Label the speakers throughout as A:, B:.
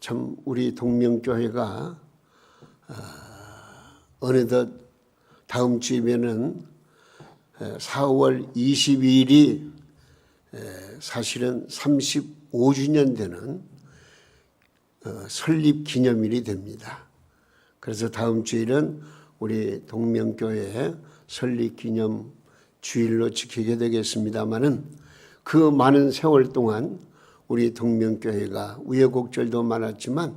A: 참 우리 동명교회가 어느덧 다음 주이면은 4월 22일이 사실은 35주년 되는 설립 기념일이 됩니다. 그래서 다음 주일은 우리 동명교회 설립 기념 주일로 지키게 되겠습니다마는 그 많은 세월 동안 우리 동명교회가 우여곡절도 많았지만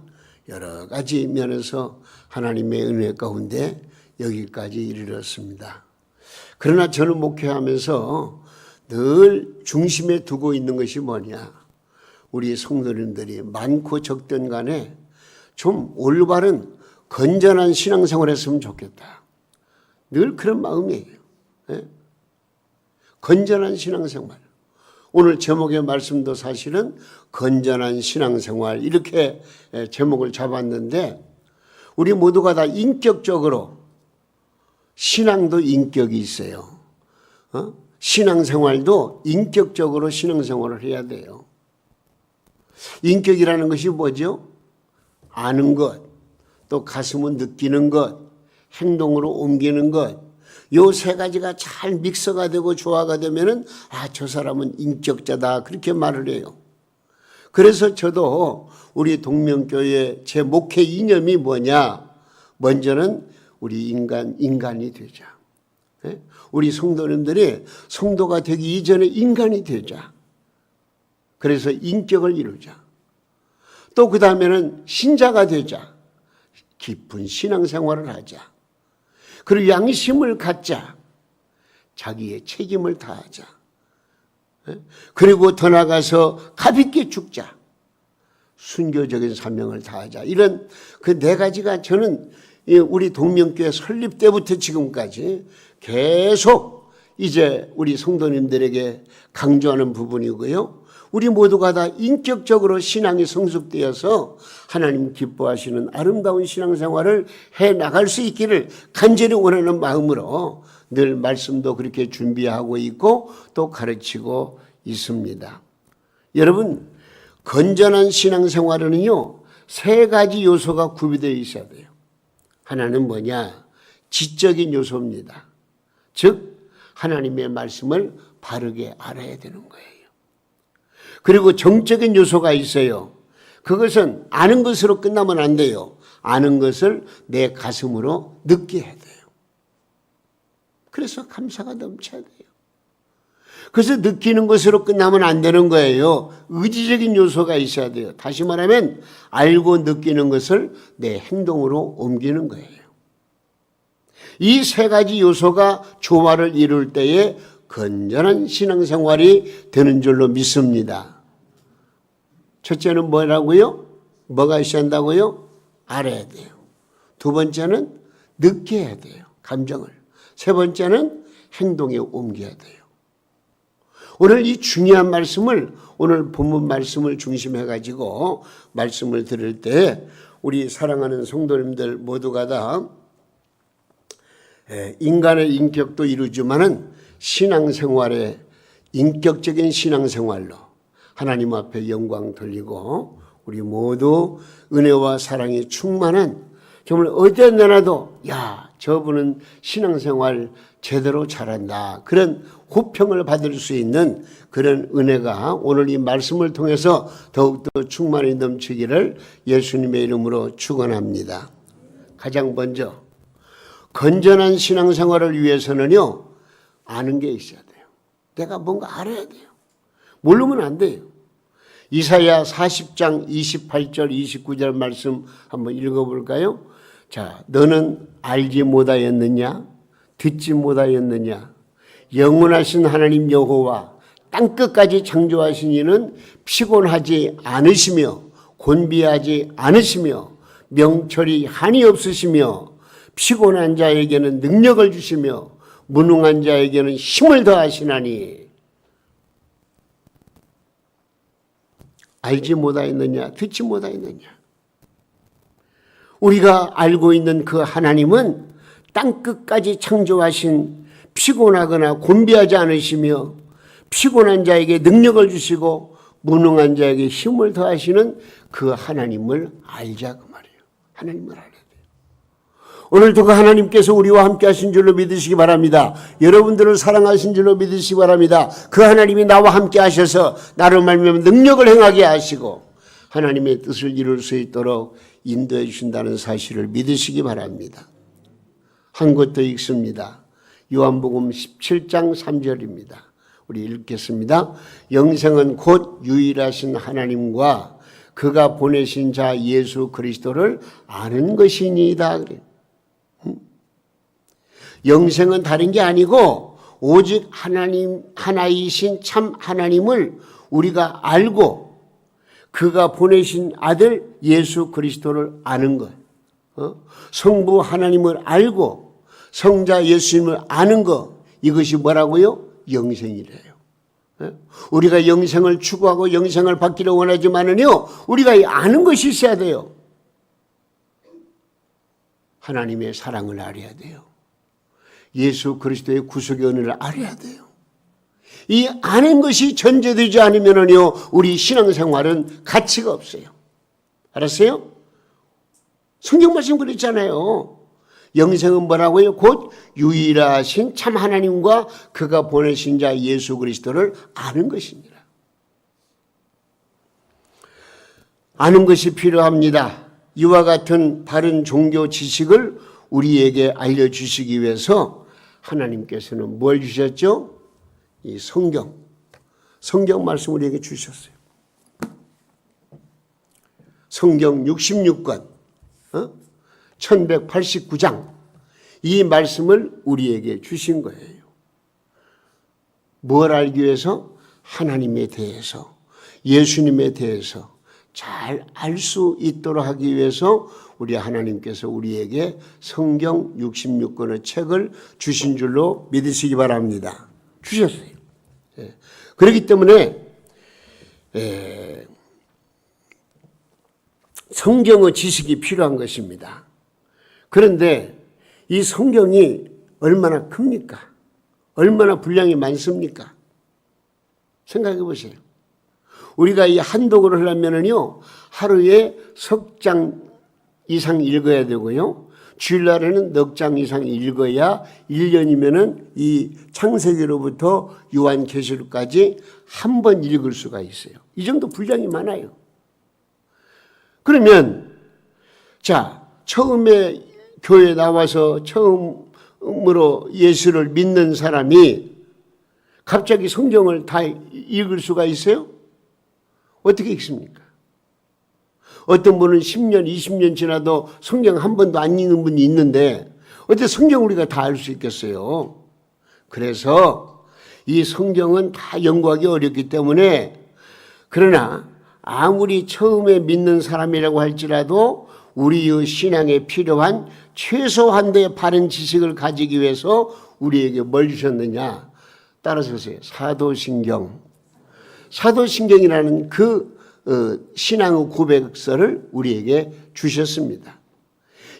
A: 여러 가지 면에서 하나님의 은혜 가운데 여기까지 이르렀습니다. 그러나 저는 목회하면서 늘 중심에 두고 있는 것이 뭐냐, 우리 성도님들이 많고 적든 간에 좀 올바른 건전한 신앙생활을 했으면 좋겠다. 늘 그런 마음이에요. 네? 건전한 신앙생활. 오늘 제목의 말씀도 사실은 건전한 신앙생활 이렇게 제목을 잡았는데, 우리 모두가 다 인격적으로 신앙도 인격이 있어요. 신앙생활도 인격적으로 신앙생활을 해야 돼요. 인격이라는 것이 뭐죠? 아는 것, 또 가슴은 느끼는 것, 행동으로 옮기는 것, 요 세 가지가 잘 믹서가 되고 조화가 되면은 저 사람은 인격자다 그렇게 말을 해요. 그래서 저도 우리 동명교회 제 목회 이념이 뭐냐, 먼저는 우리 인간이 되자. 우리 성도님들이 성도가 되기 이전에 인간이 되자. 그래서 인격을 이루자. 또 그 다음에는 신자가 되자. 깊은 신앙생활을 하자. 그리고 양심을 갖자. 자기의 책임을 다하자. 그리고 더 나가서 가볍게 죽자. 순교적인 사명을 다하자. 이런 그 네 가지가 저는 우리 동명교회 설립 때부터 지금까지 계속 이제 우리 성도님들에게 강조하는 부분이고요. 우리 모두가 다 인격적으로 신앙이 성숙되어서 하나님 기뻐하시는 아름다운 신앙생활을 해나갈 수 있기를 간절히 원하는 마음으로 늘 말씀도 그렇게 준비하고 있고 또 가르치고 있습니다. 여러분, 건전한 신앙생활은요, 세 가지 요소가 구비되어 있어야 돼요. 하나는 뭐냐? 지적인 요소입니다. 즉 하나님의 말씀을 바르게 알아야 되는 거예요. 그리고 정적인 요소가 있어요. 그것은 아는 것으로 끝나면 안 돼요. 아는 것을 내 가슴으로 느껴야 돼요. 그래서 감사가 넘쳐야 돼요. 그래서 느끼는 것으로 끝나면 안 되는 거예요. 의지적인 요소가 있어야 돼요. 다시 말하면 알고 느끼는 것을 내 행동으로 옮기는 거예요. 이 세 가지 요소가 조화를 이룰 때에 건전한 신앙생활이 되는 줄로 믿습니다. 첫째는 뭐라고요? 뭐가 있어야 한다고요? 알아야 돼요. 두 번째는 느껴야 돼요. 감정을. 세 번째는 행동에 옮겨야 돼요. 오늘 이 중요한 말씀을, 오늘 본문 말씀을 중심해가지고 말씀을 들을 때 우리 사랑하는 성도님들 모두가 다 인간의 인격도 이루지만은 신앙생활에 인격적인 신앙생활로 하나님 앞에 영광 돌리고 우리 모두 은혜와 사랑이 충만한, 정말 어디에 내놔도 저분은 신앙생활 제대로 잘한다, 그런 호평을 받을 수 있는 그런 은혜가 오늘 이 말씀을 통해서 더욱더 충만히 넘치기를 예수님의 이름으로 축원합니다. 가장 먼저 건전한 신앙생활을 위해서는요, 아는 게 있어야 돼요. 내가 뭔가 알아야 돼요. 모르면 안 돼요. 이사야 40장 28절 29절 말씀 한번 읽어볼까요? 자, 너는 알지 못하였느냐? 듣지 못하였느냐? 영원하신 하나님 여호와 땅끝까지 창조하신 이는 피곤하지 않으시며 곤비하지 않으시며 명철이 한이 없으시며 피곤한 자에게는 능력을 주시며 무능한 자에게는 힘을 더하시나니. 알지 못하였느냐? 듣지 못하였느냐? 우리가 알고 있는 그 하나님은 땅끝까지 창조하신, 피곤하거나 곤비하지 않으시며 피곤한 자에게 능력을 주시고 무능한 자에게 힘을 더하시는 그 하나님을 알자 그 말이에요. 하나님을 알아야 돼요. 오늘도 그 하나님께서 우리와 함께 하신 줄로 믿으시기 바랍니다. 여러분들을 사랑하신 줄로 믿으시기 바랍니다. 그 하나님이 나와 함께 하셔서 나를 말미암아 능력을 행하게 하시고 하나님의 뜻을 이룰 수 있도록 인도해 주신다는 사실을 믿으시기 바랍니다. 한 곳 더 읽습니다. 요한복음 17장 3절입니다. 우리 읽겠습니다. 영생은 곧 유일하신 하나님과 그가 보내신 자 예수 그리스도를 아는 것이니이다. 영생은 다른 게 아니고 오직 하나님 하나이신 참 하나님을 우리가 알고 그가 보내신 아들 예수 그리스도를 아는 것. 성부 하나님을 알고 성자 예수님을 아는 것. 이것이 뭐라고요? 영생이래요. 우리가 영생을 추구하고 영생을 받기를 원하지만은요, 우리가 아는 것이 있어야 돼요. 하나님의 사랑을 알아야 돼요. 예수 그리스도의 구속의 은혜를 알아야 돼요. 이 아는 것이 전제되지 않으면은요, 우리 신앙생활은 가치가 없어요. 알았어요? 성경 말씀 그랬잖아요. 영생은 뭐라고요? 곧 유일하신 참 하나님과 그가 보내신 자 예수 그리스도를 아는 것입니다. 아는 것이 필요합니다. 이와 같은 바른 종교 지식을 우리에게 알려주시기 위해서 하나님께서는 뭘 주셨죠? 이 성경 말씀 우리에게 주셨어요. 성경 66권 1189장 이 말씀을 우리에게 주신 거예요. 뭘 알기 위해서? 하나님에 대해서, 예수님에 대해서 잘 알 수 있도록 하기 위해서 우리 하나님께서 우리에게 성경 66권의 책을 주신 줄로 믿으시기 바랍니다. 주셨어요. 그렇기 때문에 성경의 지식이 필요한 것입니다. 그런데 이 성경이 얼마나 큽니까? 얼마나 분량이 많습니까? 생각해 보세요. 우리가 이 한독을 하려면은요, 하루에 석 장 이상 읽어야 되고요. 주일날에는 넉 장 이상 읽어야 1년이면은 이 창세기로부터 요한계시록까지 한 번 읽을 수가 있어요. 이 정도 분량이 많아요. 그러면 자, 처음에 교회에 나와서 처음으로 예수를 믿는 사람이 갑자기 성경을 다 읽을 수가 있어요? 어떻게 읽습니까? 어떤 분은 10년, 20년 지나도 성경 한 번도 안 읽는 분이 있는데 어떻게 성경 우리가 다 알 수 있겠어요? 그래서 이 성경은 다 연구하기 어렵기 때문에 그러나 아무리 처음에 믿는 사람이라고 할지라도 우리의 신앙에 필요한 최소한도의 바른 지식을 가지기 위해서 우리에게 뭘 주셨느냐? 따라서 보세요. 사도신경이라는 그 신앙의 고백서를 우리에게 주셨습니다.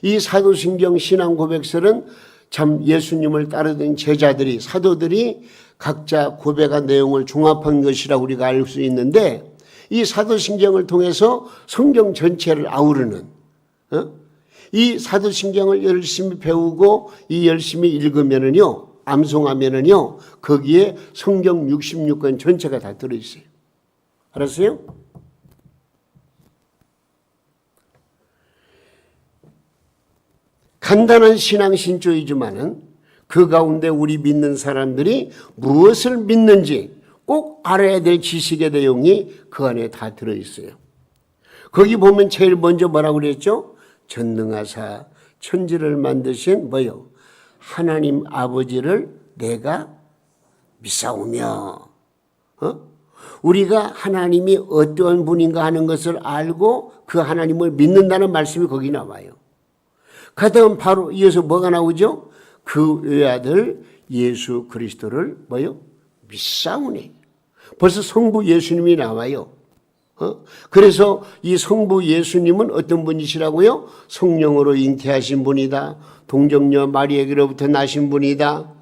A: 이 사도신경 신앙 고백서는 참 예수님을 따르던 제자들이, 사도들이 각자 고백한 내용을 종합한 것이라 우리가 알 수 있는데 이 사도신경을 통해서 성경 전체를 아우르는 이 사도신경을 열심히 배우고 이 열심히 읽으면은요, 암송하면은요, 거기에 성경 66권 전체가 다 들어있어요. 알았어요? 간단한 신앙 신조이지만은 그 가운데 우리 믿는 사람들이 무엇을 믿는지 꼭 알아야 될 지식의 내용이 그 안에 다 들어있어요. 거기 보면 제일 먼저 뭐라고 그랬죠? 전능하사 천지를 만드신 뭐요? 하나님 아버지를 내가 믿사오며 우리가 하나님이 어떠한 분인가 하는 것을 알고 그 하나님을 믿는다는 말씀이 거기 나와요. 그 다음 바로 이어서 뭐가 나오죠? 그 외아들 예수 그리스도를 뭐요? 믿사오니. 벌써 성부 예수님이 나와요. 그래서 이 성부 예수님은 어떤 분이시라고요? 성령으로 잉태하신 분이다. 동정녀 마리아에게로부터 나신 분이다.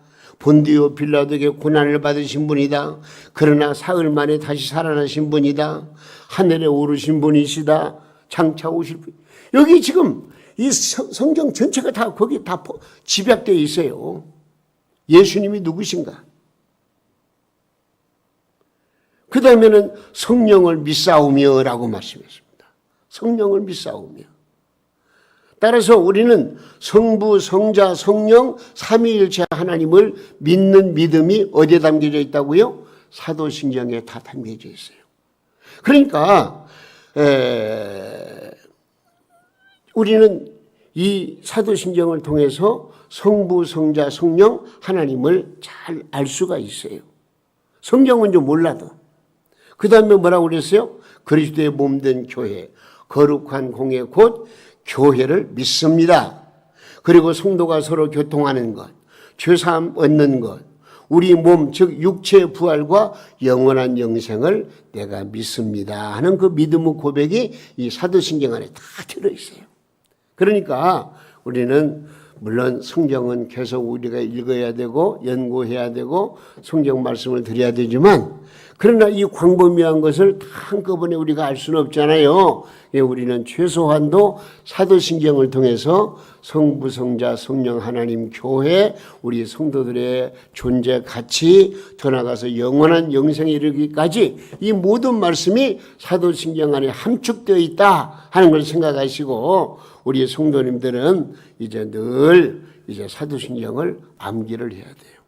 A: 본디오 빌라도에게 고난을 받으신 분이다. 그러나 사흘 만에 다시 살아나신 분이다. 하늘에 오르신 분이시다. 장차 오실 분. 여기 지금 이 성경 전체가 다 거기 다 집약되어 있어요. 예수님이 누구신가? 그 다음에는 성령을 믿사오며라고 말씀했습니다. 성령을 믿사오며. 따라서 우리는 성부, 성자, 성령, 삼위일체 하나님을 믿는 믿음이 어디에 담겨져 있다고요? 사도신경에 다 담겨져 있어요. 그러니까 우리는 이 사도신경을 통해서 성부, 성자, 성령, 하나님을 잘 알 수가 있어요. 성경은 좀 몰라도. 그 다음에 뭐라고 그랬어요? 그리스도의 몸된 교회, 거룩한 공예 곧 교회를 믿습니다. 그리고 성도가 서로 교통하는 것, 죄사함 얻는 것, 우리 몸 즉 육체의 부활과 영원한 영생을 내가 믿습니다 하는 그 믿음의 고백이 이 사도신경 안에 다 들어있어요. 그러니까 우리는 물론 성경은 계속 우리가 읽어야 되고 연구해야 되고 성경 말씀을 드려야 되지만 그러나 이 광범위한 것을 다 한꺼번에 우리가 알 수는 없잖아요. 우리는 최소한도 사도신경을 통해서 성부, 성자, 성령, 하나님, 교회, 우리 성도들의 존재 가치, 더 나아가서 영원한 영생에 이르기까지 이 모든 말씀이 사도신경 안에 함축되어 있다 하는 걸 생각하시고 우리 성도님들은 이제 늘 이제 사도신경을 암기를 해야 돼요.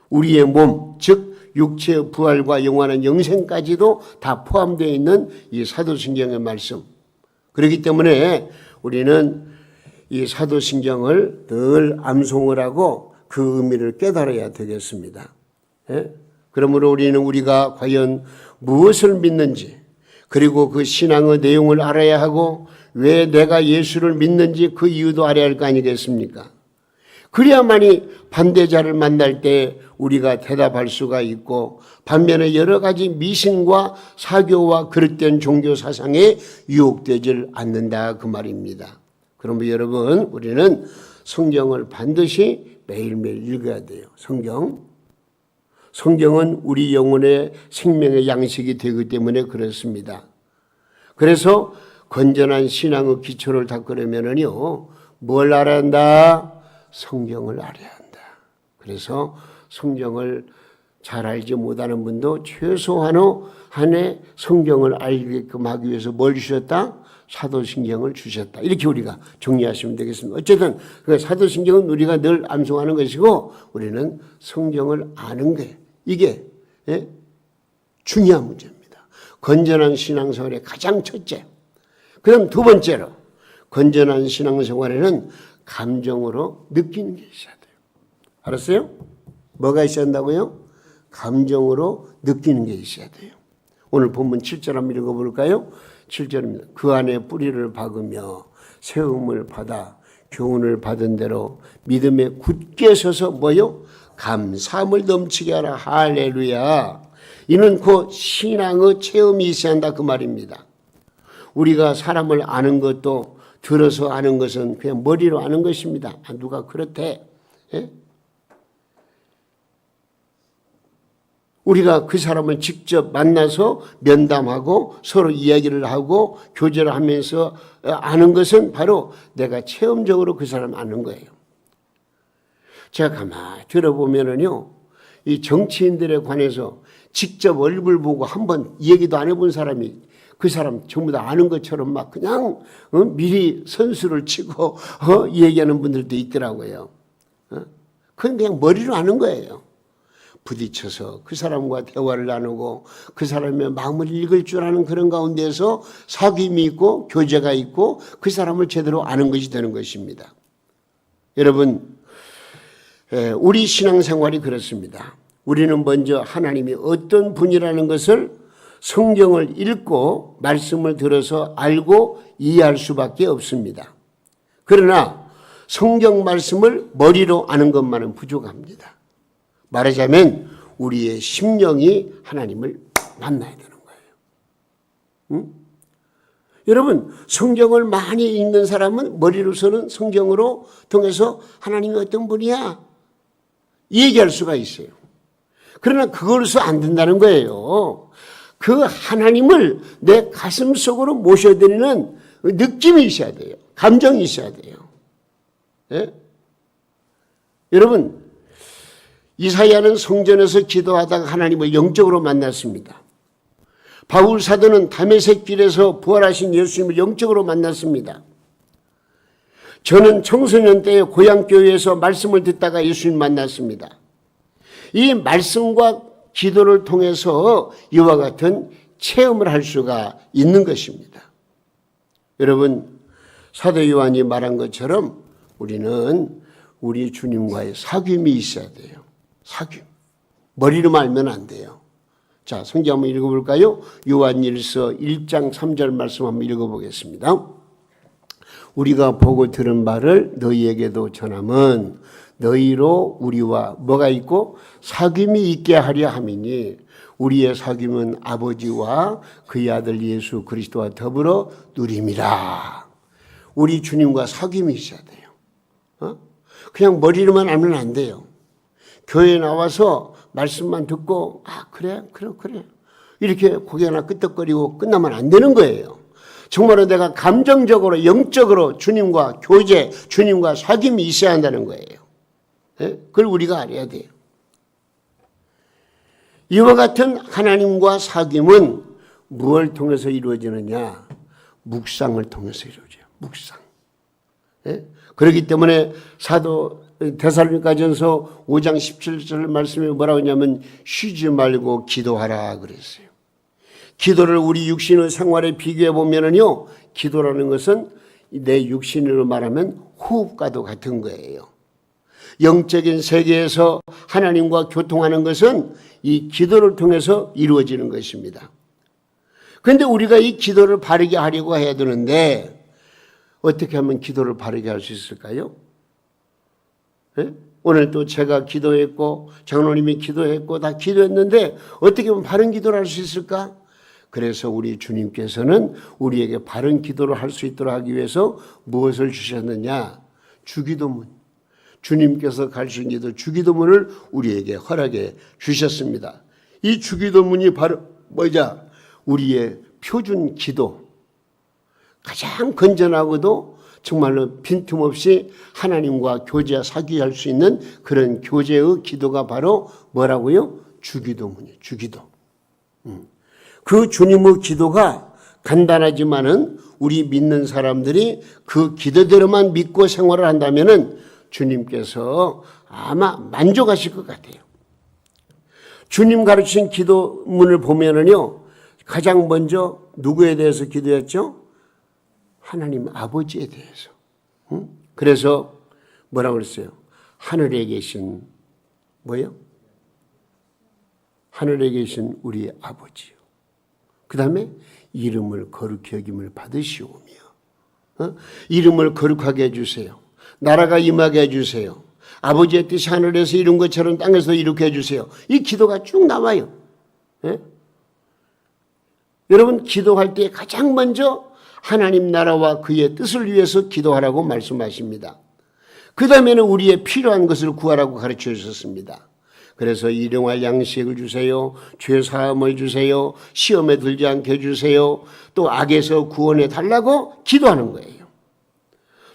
A: 우리의 몸, 즉 육체의 부활과 영원한 영생까지도 다 포함되어 있는 이 사도신경의 말씀. 그렇기 때문에 우리는 이 사도신경을 늘 암송을 하고 그 의미를 깨달아야 되겠습니다. 그러므로 우리는 우리가 과연 무엇을 믿는지 그리고 그 신앙의 내용을 알아야 하고 왜 내가 예수를 믿는지 그 이유도 알아야 할 거 아니겠습니까? 그래야만이 반대자를 만날 때 우리가 대답할 수가 있고 반면에 여러 가지 미신과 사교와 그릇된 종교 사상에 유혹되질 않는다 그 말입니다. 그러면 여러분 우리는 성경을 반드시 매일매일 읽어야 돼요. 성경은 우리 영혼의 생명의 양식이 되기 때문에 그렇습니다. 그래서 건전한 신앙의 기초를 닦으려면요 뭘 알아야 한다? 성경을 알아야 한다. 그래서 성경을 잘 알지 못하는 분도 최소한의 성경을 알게끔 하기 위해서 뭘 주셨다? 사도신경을 주셨다. 이렇게 우리가 정리하시면 되겠습니다. 어쨌든 사도신경은 우리가 늘 암송하는 것이고 우리는 성경을 아는 게 이게 중요한 문제입니다. 건전한 신앙생활의 가장 첫째. 그럼 두 번째로 건전한 신앙생활에는 감정으로 느끼는 게 있어야 돼요. 알았어요? 뭐가 있어야 한다고요? 감정으로 느끼는 게 있어야 돼요. 오늘 본문 7절 한번 읽어볼까요? 7절입니다. 그 안에 뿌리를 박으며 세움을 받아 교훈을 받은 대로 믿음에 굳게 서서 뭐요? 감사함을 넘치게 하라. 할렐루야. 이는 곧 신앙의 체험이 있어야 한다 그 말입니다. 우리가 사람을 아는 것도 들어서 아는 것은 그냥 머리로 아는 것입니다. 누가 그렇대. 예? 우리가 그 사람을 직접 만나서 면담하고 서로 이야기를 하고 교제를 하면서 아는 것은 바로 내가 체험적으로 그 사람 아는 거예요. 제가 가만히 들어보면은요, 이 정치인들에 관해서 직접 얼굴 보고 한번 얘기도 안 해본 사람이 그 사람 전부 다 아는 것처럼 막 그냥 미리 선수를 치고 얘기하는 분들도 있더라고요. 그건 그냥 머리로 아는 거예요. 부딪혀서 그 사람과 대화를 나누고 그 사람의 마음을 읽을 줄 아는 그런 가운데서 사귐이 있고 교제가 있고 그 사람을 제대로 아는 것이 되는 것입니다. 여러분, 우리 신앙생활이 그렇습니다. 우리는 먼저 하나님이 어떤 분이라는 것을 성경을 읽고 말씀을 들어서 알고 이해할 수밖에 없습니다. 그러나 성경 말씀을 머리로 아는 것만은 부족합니다. 말하자면 우리의 심령이 하나님을 만나야 되는 거예요. 여러분, 성경을 많이 읽는 사람은 머리로서는 성경으로 통해서 하나님이 어떤 분이야? 얘기할 수가 있어요. 그러나 그걸로서 안 된다는 거예요. 그 하나님을 내 가슴 속으로 모셔드리는 느낌이 있어야 돼요. 감정이 있어야 돼요. 예? 여러분, 이사야는 성전에서 기도하다가 하나님을 영적으로 만났습니다. 바울 사도는 다메섹 길에서 부활하신 예수님을 영적으로 만났습니다. 저는 청소년 때에 고향교회에서 말씀을 듣다가 예수님 만났습니다. 이 말씀과 기도를 통해서 이와 같은 체험을 할 수가 있는 것입니다. 여러분, 사도 요한이 말한 것처럼 우리는 우리 주님과의 사귐이 있어야 돼요. 사귐. 머리로만 알면 안 돼요. 자, 성경 한번 읽어볼까요? 요한일서 1장 3절 말씀 한번 읽어보겠습니다. 우리가 보고 들은 말을 너희에게도 전함은 너희로 우리와 뭐가 있고 사귐이 있게 하려 함이니 우리의 사귐은 아버지와 그의 아들 예수 그리스도와 더불어 누림이라. 우리 주님과 사귐이 있어야 돼요. 그냥 머리로만 알면 안 돼요. 교회에 나와서 말씀만 듣고 그래 이렇게 고개나 끄덕거리고 끝나면 안 되는 거예요. 정말로 내가 감정적으로 영적으로 주님과 교제, 주님과 사귐이 있어야 한다는 거예요. 그걸 우리가 알아야 돼요. 이와 같은 하나님과 사귐은 무엇을 통해서 이루어지느냐? 묵상을 통해서 이루어져요. 묵상. 그렇기 때문에 사도 데살로니가전서 5장 17절 말씀에 뭐라고 하냐면 쉬지 말고 기도하라 그랬어요. 기도를 우리 육신의 생활에 비교해 보면은요, 기도라는 것은 내 육신으로 말하면 호흡과도 같은 거예요. 영적인 세계에서 하나님과 교통하는 것은 이 기도를 통해서 이루어지는 것입니다. 그런데 우리가 이 기도를 바르게 하려고 해야 되는데 어떻게 하면 기도를 바르게 할 수 있을까요? 오늘 또 제가 기도했고 장로님이 기도했고 다 기도했는데 어떻게 하면 바른 기도를 할 수 있을까? 그래서 우리 주님께서는 우리에게 바른 기도를 할 수 있도록 하기 위해서 무엇을 주셨느냐? 주기도문. 주님께서 가르친 기도 주기도문을 우리에게 허락해 주셨습니다. 이 주기도문이 바로 뭐냐? 우리의 표준 기도. 가장 건전하고도 정말로 빈틈없이 하나님과 교제와 사귀할 수 있는 그런 교제의 기도가 바로 뭐라고요? 주기도문이에요. 주기도. 그 주님의 기도가 간단하지만은 우리 믿는 사람들이 그 기도대로만 믿고 생활을 한다면은 주님께서 아마 만족하실 것 같아요. 주님 가르친 기도문을 보면은요, 가장 먼저 누구에 대해서 기도했죠? 하나님 아버지에 대해서. 그래서 뭐라고 그랬어요? 하늘에 계신 뭐예요? 하늘에 계신 우리 아버지요. 그 다음에 이름을 거룩히 여김을 받으시오며 이름을 거룩하게 해주세요. 나라가 임하게 해주세요. 아버지의 뜻이 하늘에서 이룬 것처럼 땅에서 이루게 해주세요. 이 기도가 쭉 나와요. 여러분, 기도할 때 가장 먼저 하나님 나라와 그의 뜻을 위해서 기도하라고 말씀하십니다. 그 다음에는 우리의 필요한 것을 구하라고 가르쳐 주셨습니다. 그래서 일용할 양식을 주세요. 죄 사함을 주세요. 시험에 들지 않게 해주세요. 또 악에서 구원해 달라고 기도하는 거예요.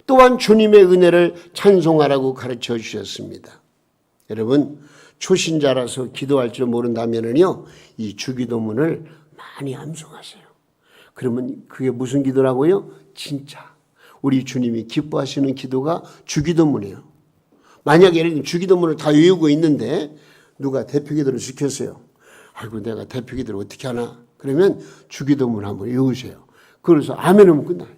A: 또한 주님의 은혜를 찬송하라고 가르쳐 주셨습니다. 여러분, 초신자라서 기도할 줄 모른다면은요, 이 주기도문을 많이 암송하세요. 그러면 그게 무슨 기도라고요? 진짜 우리 주님이 기뻐하시는 기도가 주기도문이에요. 만약에 예를 들면 주기도문을 다 외우고 있는데 누가 대표기도를 시켰어요. 아이고, 내가 대표기도를 어떻게 하나? 그러면 주기도문 한번 외우세요. 그래서 아멘하면 끝나요.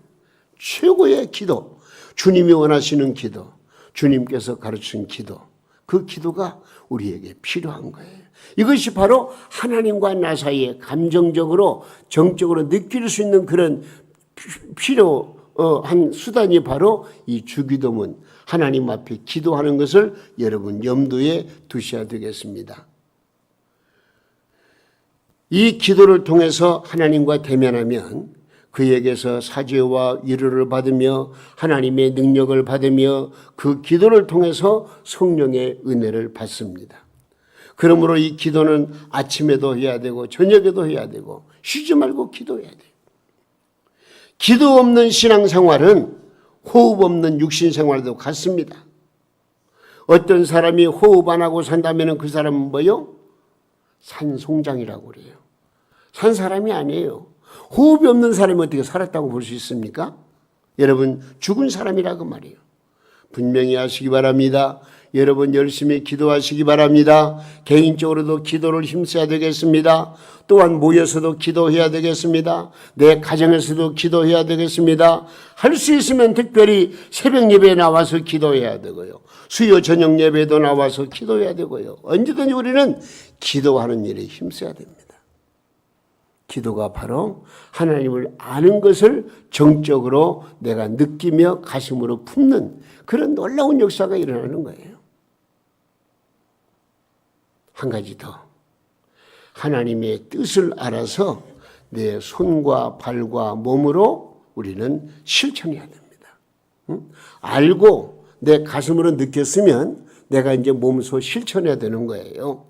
A: 최고의 기도, 주님이 원하시는 기도, 주님께서 가르친 기도, 그 기도가 우리에게 필요한 거예요. 이것이 바로 하나님과 나 사이에 감정적으로 정적으로 느낄 수 있는 그런 필요한 수단이 바로 이 주기도문, 하나님 앞에 기도하는 것을 여러분 염두에 두셔야 되겠습니다. 이 기도를 통해서 하나님과 대면하면 그에게서 사죄와 위로를 받으며 하나님의 능력을 받으며 그 기도를 통해서 성령의 은혜를 받습니다. 그러므로 이 기도는 아침에도 해야 되고 저녁에도 해야 되고 쉬지 말고 기도해야 돼요. 기도 없는 신앙생활은 호흡 없는 육신생활도 같습니다. 어떤 사람이 호흡 안 하고 산다면 그 사람은 뭐요? 산송장이라고 그래요. 산 사람이 아니에요. 호흡이 없는 사람이 어떻게 살았다고 볼 수 있습니까? 여러분 죽은 사람이라고 말이에요. 분명히 하시기 바랍니다. 여러분 열심히 기도하시기 바랍니다. 개인적으로도 기도를 힘써야 되겠습니다. 또한 모여서도 기도해야 되겠습니다. 내 가정에서도 기도해야 되겠습니다. 할 수 있으면 특별히 새벽 예배에 나와서 기도해야 되고요. 수요 저녁 예배도 나와서 기도해야 되고요. 언제든지 우리는 기도하는 일에 힘써야 됩니다. 기도가 바로 하나님을 아는 것을 정적으로 내가 느끼며 가슴으로 품는 그런 놀라운 역사가 일어나는 거예요. 한 가지 더. 하나님의 뜻을 알아서 내 손과 발과 몸으로 우리는 실천해야 됩니다. 알고 내 가슴으로 느꼈으면 내가 이제 몸소 실천해야 되는 거예요.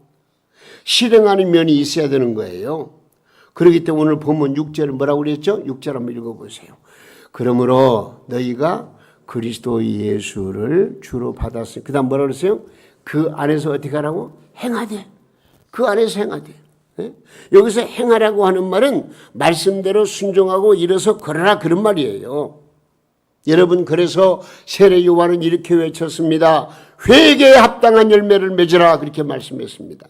A: 실행하는 면이 있어야 되는 거예요. 그렇기 때문에 오늘 본문 6절은 뭐라고 그랬죠? 6절 한번 읽어보세요. 그러므로 너희가 그리스도 예수를 주로 받았으니 그 다음 뭐라고 그랬어요? 그 안에서 어떻게 하라고? 행하되. 그 안에서 행하되. 네? 여기서 행하라고 하는 말은 말씀대로 순종하고 일어서 걸어라 그런 말이에요. 여러분 그래서 세례 요한은 이렇게 외쳤습니다. 회개에 합당한 열매를 맺으라 그렇게 말씀했습니다.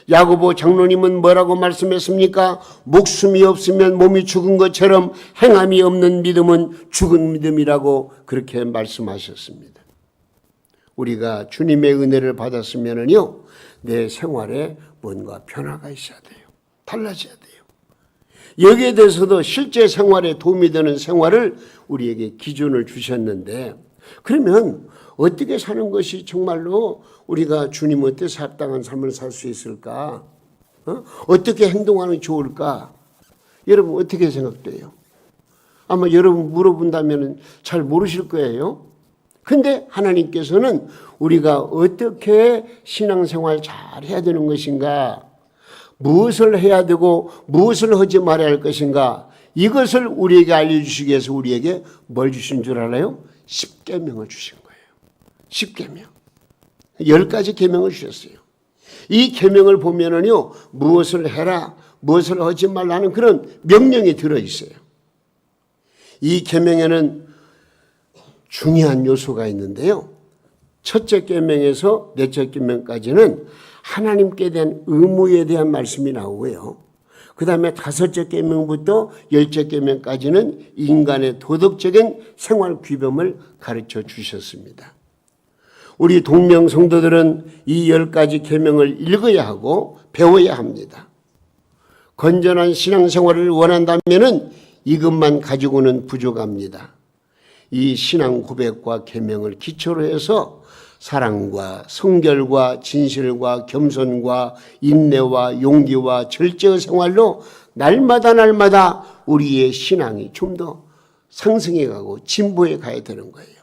A: 야고보 장로님은 뭐라고 말씀했습니까? 목숨이 없으면 몸이 죽은 것처럼 행함이 없는 믿음은 죽은 믿음이라고 그렇게 말씀하셨습니다. 우리가 주님의 은혜를 받았으면요, 내 생활에 뭔가 변화가 있어야 돼요. 달라져야 돼요. 여기에 대해서도 실제 생활에 도움이 되는 생활을 우리에게 기준을 주셨는데, 그러면 어떻게 사는 것이 정말로 우리가 주님의 뜻에 합당한 삶을 살 수 있을까? 어떻게 행동하는 게 좋을까? 여러분 어떻게 생각돼요? 아마 여러분 물어본다면 잘 모르실 거예요. 근데 하나님께서는 우리가 어떻게 신앙생활 잘 해야 되는 것인가, 무엇을 해야 되고 무엇을 하지 말아야 할 것인가, 이것을 우리에게 알려주시기 위해서 우리에게 뭘 주신 줄 알아요? 10계명을 주신 거예요. 10계명. 10가지 계명을 주셨어요. 이 계명을 보면은요, 무엇을 해라, 무엇을 하지 말라는 그런 명령이 들어있어요. 이 계명에는 중요한 요소가 있는데요. 첫째 계명에서 넷째 계명까지는 하나님께 대한 의무에 대한 말씀이 나오고요. 그 다음에 다섯째 계명부터 열째 계명까지는 인간의 도덕적인 생활 규범을 가르쳐 주셨습니다. 우리 동명 성도들은 이 10가지 계명을 읽어야 하고 배워야 합니다. 건전한 신앙생활을 원한다면 이것만 가지고는 부족합니다. 이 신앙 고백과 계명을 기초로 해서 사랑과 성결과 진실과 겸손과 인내와 용기와 절제의 생활로 날마다 우리의 신앙이 좀 더 상승해 가고 진보해 가야 되는 거예요.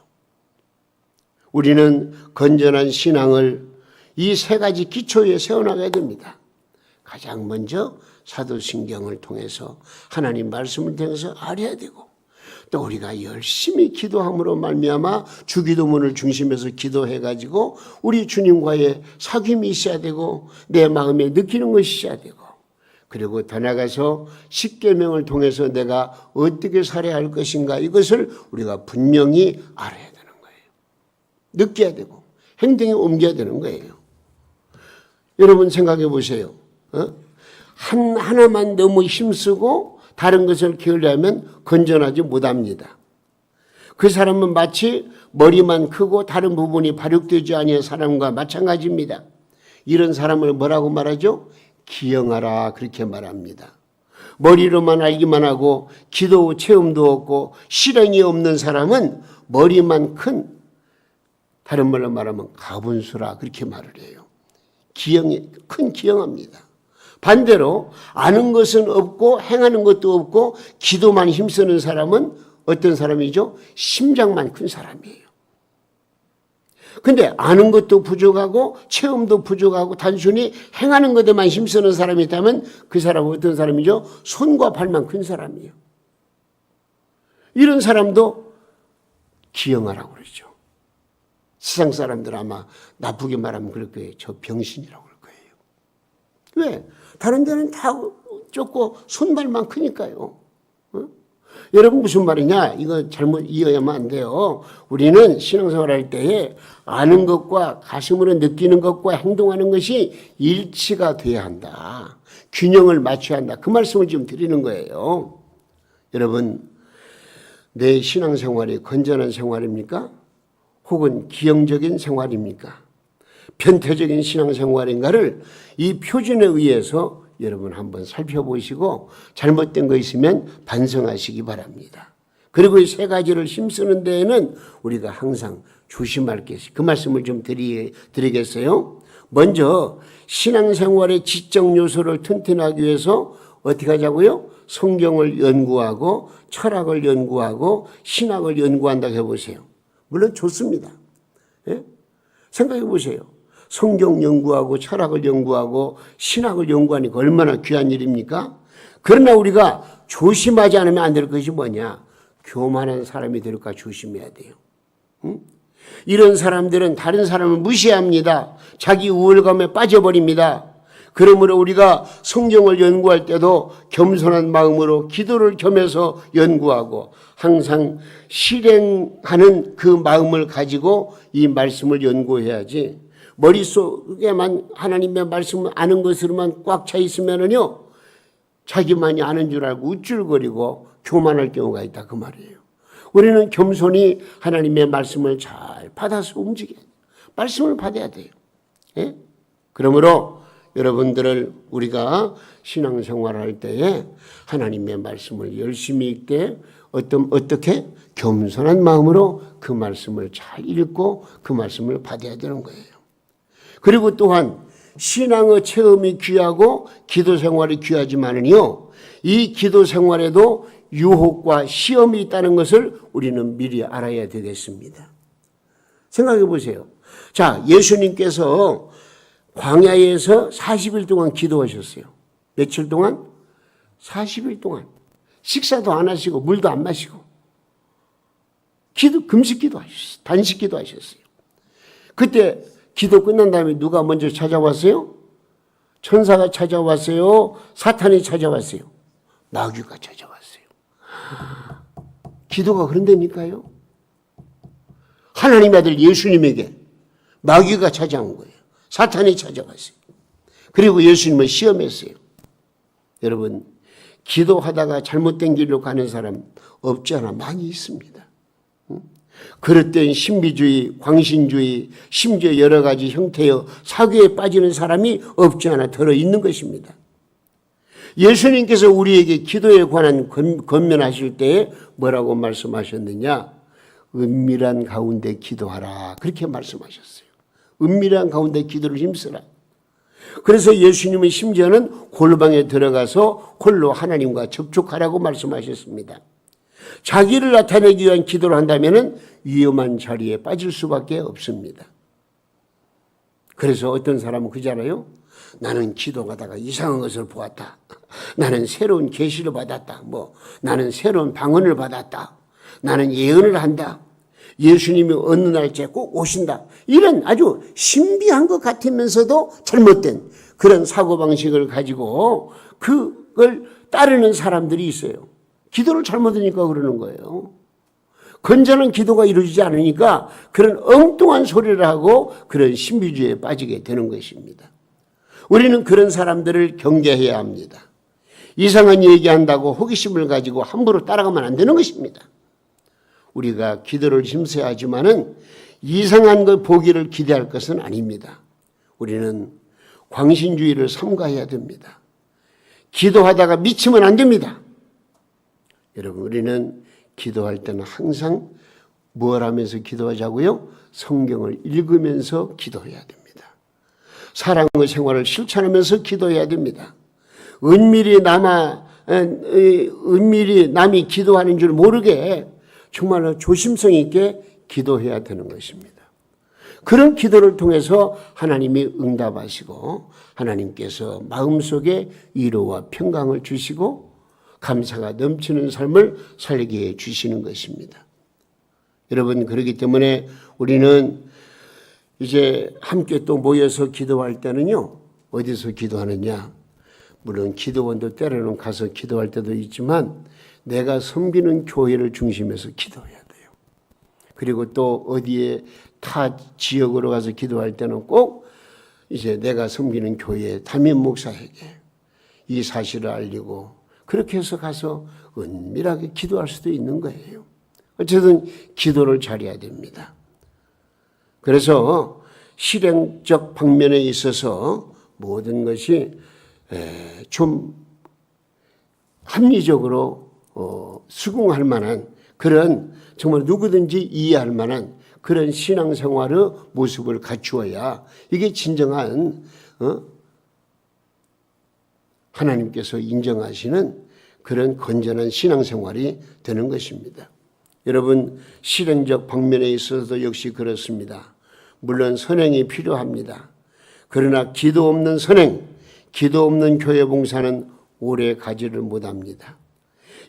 A: 우리는 건전한 신앙을 이 3가지 기초에 세워나가야 됩니다. 가장 먼저 사도신경을 통해서 하나님 말씀을 통해서 알아야 되고, 또 우리가 열심히 기도함으로 말미암아 주기도문을 중심해서 기도해가지고 우리 주님과의 사귐이 있어야 되고 내 마음에 느끼는 것이 있어야 되고, 그리고 더 나아가서 10계명을 통해서 내가 어떻게 살아야 할 것인가, 이것을 우리가 분명히 알아야 되는 거예요. 느껴야 되고 행동에 옮겨야 되는 거예요. 여러분 생각해 보세요. 하나만 너무 힘쓰고 다른 것을 기울이려면 건전하지 못합니다. 그 사람은 마치 머리만 크고 다른 부분이 발육되지 아니한 사람과 마찬가지입니다. 이런 사람을 뭐라고 말하죠? 기형하라 그렇게 말합니다. 머리로만 알기만 하고 기도 체험도 없고 실행이 없는 사람은 머리만 큰, 다른 말로 말하면 가분수라 그렇게 말을 해요. 기형이 큰 기형합니다. 반대로 아는 것은 없고 행하는 것도 없고 기도만 힘쓰는 사람은 어떤 사람이죠? 심장만 큰 사람이에요. 근데 아는 것도 부족하고 체험도 부족하고 단순히 행하는 것에만 힘쓰는 사람이 있다면 그 사람은 어떤 사람이죠? 손과 발만 큰 사람이에요. 이런 사람도 기형아라고 그러죠. 세상 사람들 아마 나쁘게 말하면 그럴 거예요. 저 병신이라고 그럴 거예요. 왜? 다른 데는 다 좁고 손발만 크니까요. 여러분 무슨 말이냐? 이거 잘못 이해하면 안 돼요. 우리는 신앙생활할 때에 아는 것과 가슴으로 느끼는 것과 행동하는 것이 일치가 돼야 한다. 균형을 맞춰야 한다. 그 말씀을 지금 드리는 거예요. 여러분, 내 신앙생활이 건전한 생활입니까? 혹은 기형적인 생활입니까? 변태적인 신앙생활인가를 이 표준에 의해서 여러분 한번 살펴보시고 잘못된 거 있으면 반성하시기 바랍니다. 그리고 이 세 가지를 힘쓰는 데에는 우리가 항상 조심할 게 있어요. 그 말씀을 좀 드리겠어요. 먼저 신앙생활의 지적 요소를 튼튼하기 위해서 어떻게 하자고요? 성경을 연구하고 철학을 연구하고 신학을 연구한다고 해보세요. 물론 좋습니다. 예? 생각해 보세요. 성경 연구하고 철학을 연구하고 신학을 연구하니까 얼마나 귀한 일입니까? 그러나 우리가 조심하지 않으면 안 될 것이 뭐냐? 교만한 사람이 될까 조심해야 돼요. 응? 이런 사람들은 다른 사람을 무시합니다. 자기 우월감에 빠져버립니다. 그러므로 우리가 성경을 연구할 때도 겸손한 마음으로 기도를 겸해서 연구하고 항상 실행하는 그 마음을 가지고 이 말씀을 연구해야지 머릿속에만 하나님의 말씀을 아는 것으로만 꽉 차 있으면은요 자기만이 아는 줄 알고 우쭐거리고 교만할 경우가 있다 그 말이에요. 우리는 겸손히 하나님의 말씀을 잘 받아서 움직여야 돼요. 말씀을 받아야 돼요. 예? 그러므로 여러분들을 우리가 신앙생활을 할 때에 하나님의 말씀을 열심히 읽되 어떻게 겸손한 마음으로 그 말씀을 잘 읽고 그 말씀을 받아야 되는 거예요. 그리고 또한 신앙의 체험이 귀하고 기도 생활이 귀하지만은요, 이 기도 생활에도 유혹과 시험이 있다는 것을 우리는 미리 알아야 되겠습니다. 생각해 보세요. 자, 예수님께서 광야에서 40일 동안 기도하셨어요. 며칠 동안? 40일 동안. 식사도 안 하시고 물도 안 마시고 금식 기도하셨어요. 단식 기도하셨어요. 그때 기도 끝난 다음에 누가 먼저 찾아왔어요? 천사가 찾아왔어요? 사탄이 찾아왔어요? 마귀가 찾아왔어요. 기도가 그런다니까요. 하나님의 아들 예수님에게 마귀가 찾아온 거예요. 사탄이 찾아왔어요. 그리고 예수님을 시험했어요. 여러분, 기도하다가 잘못된 길로 가는 사람 없지 않아 많이 있습니다. 그릇된 신비주의, 광신주의, 심지어 여러 가지 형태의 사교에 빠지는 사람이 없지 않아 들어있는 것입니다. 예수님께서 우리에게 기도에 관한 권면하실 때에 뭐라고 말씀하셨느냐? 은밀한 가운데 기도하라. 그렇게 말씀하셨어요. 은밀한 가운데 기도를 힘쓰라. 그래서 예수님은 심지어는 홀방에 들어가서 홀로 하나님과 접촉하라고 말씀하셨습니다. 자기를 나타내기 위한 기도를 한다면 위험한 자리에 빠질 수밖에 없습니다. 그래서 어떤 사람은 그잖아요. 나는 기도하다가 이상한 것을 보았다. 나는 새로운 계시를 받았다. 나는 새로운 방언을 받았다. 나는 예언을 한다. 예수님이 어느 날짜에 꼭 오신다. 이런 아주 신비한 것 같으면서도 잘못된 그런 사고방식을 가지고 그걸 따르는 사람들이 있어요. 기도를 잘못하니까 그러는 거예요. 건전한 기도가 이루어지지 않으니까 그런 엉뚱한 소리를 하고 그런 신비주의에 빠지게 되는 것입니다. 우리는 그런 사람들을 경계해야 합니다. 이상한 얘기한다고 호기심을 가지고 함부로 따라가면 안 되는 것입니다. 우리가 기도를 힘써야 하지만은 이상한 걸 보기를 기대할 것은 아닙니다. 우리는 광신주의를 삼가해야 됩니다. 기도하다가 미치면 안 됩니다. 여러분, 우리는 기도할 때는 항상 뭘 하면서 기도하자고요? 성경을 읽으면서 기도해야 됩니다. 사랑의 생활을 실천하면서 기도해야 됩니다. 은밀히 남이 기도하는 줄 모르게 정말로 조심성 있게 기도해야 되는 것입니다. 그런 기도를 통해서 하나님이 응답하시고 하나님께서 마음속에 위로와 평강을 주시고 감사가 넘치는 삶을 살게 해 주시는 것입니다. 여러분, 그렇기 때문에 우리는 이제 함께 또 모여서 기도할 때는요, 어디서 기도하느냐? 물론 기도원도 때로는 가서 기도할 때도 있지만 내가 섬기는 교회를 중심해서 기도해야 돼요. 그리고 또 어디에 타 지역으로 가서 기도할 때는 꼭 이제 내가 섬기는 교회 담임 목사에게 이 사실을 알리고 그렇게 해서 가서 은밀하게 기도할 수도 있는 거예요. 어쨌든 기도를 잘해야 됩니다. 그래서 실행적 방면에 있어서 모든 것이 좀 합리적으로 수긍할 만한 그런 정말 누구든지 이해할 만한 그런 신앙생활의 모습을 갖추어야 이게 진정한 하나님께서 인정하시는 그런 건전한 신앙생활이 되는 것입니다. 여러분, 실행적 방면에 있어서도 역시 그렇습니다. 물론 선행이 필요합니다. 그러나 기도 없는 선행, 기도 없는 교회 봉사는 오래 가지를 못합니다.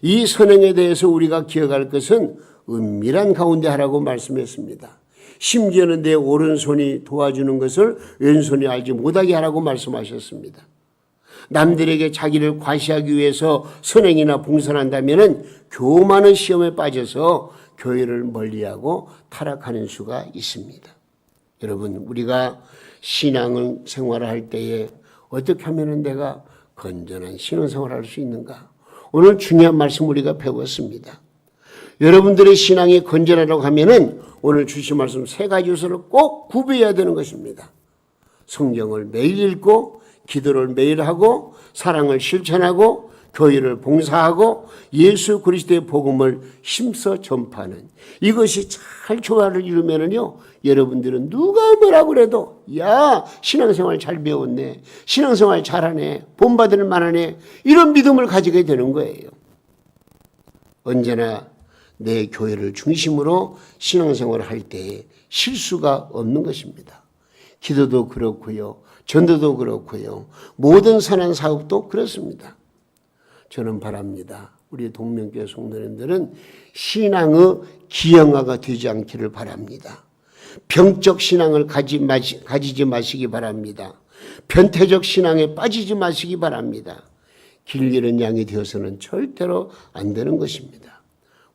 A: 이 선행에 대해서 우리가 기억할 것은 은밀한 가운데 하라고 말씀했습니다. 심지어는 내 오른손이 도와주는 것을 왼손이 알지 못하게 하라고 말씀하셨습니다. 남들에게 자기를 과시하기 위해서 선행이나 봉선한다면 교만한 시험에 빠져서 교회를 멀리하고 타락하는 수가 있습니다. 여러분, 우리가 신앙을 생활을 할 때에 어떻게 하면 내가 건전한 신앙생활을 할 수 있는가? 오늘 중요한 말씀 우리가 배웠습니다. 여러분들의 신앙이 건전하다고 하면은 오늘 주신 말씀 세 가지 요소를 꼭 구비해야 되는 것입니다. 성경을 매일 읽고 기도를 매일 하고 사랑을 실천하고 교회를 봉사하고 예수 그리스도의 복음을 힘써 전파하는 이것이 잘 조화를 이루면은요, 여러분들은 누가 뭐라고 그래도 야, 신앙생활 잘 배웠네, 신앙생활 잘하네, 본받을 만하네, 이런 믿음을 가지게 되는 거예요. 언제나 내 교회를 중심으로 신앙생활을 할 때 실수가 없는 것입니다. 기도도 그렇고요, 전도도 그렇고요, 모든 선한 사업도 그렇습니다. 저는 바랍니다. 우리 동명교회 성도님들은 신앙의 기형아가 되지 않기를 바랍니다. 병적 신앙을 가지지 마시기 바랍니다. 변태적 신앙에 빠지지 마시기 바랍니다. 길 잃은 양이 되어서는 절대로 안 되는 것입니다.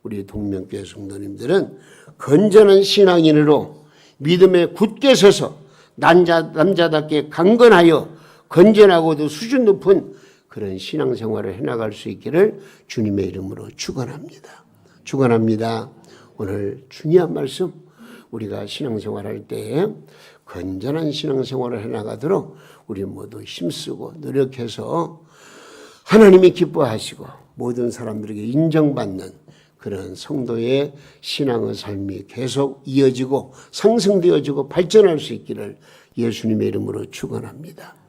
A: 우리 동명교회 성도님들은 건전한 신앙인으로 믿음에 굳게 서서 남자답게 강건하여 건전하고도 수준 높은 그런 신앙생활을 해나갈 수 있기를 주님의 이름으로 축원합니다. 축원합니다. 오늘 중요한 말씀, 우리가 신앙생활할 때 건전한 신앙생활을 해나가도록 우리 모두 힘쓰고 노력해서 하나님이 기뻐하시고 모든 사람들에게 인정받는 그런 성도의 신앙의 삶이 계속 이어지고 상승되어지고 발전할 수 있기를 예수님의 이름으로 축원합니다.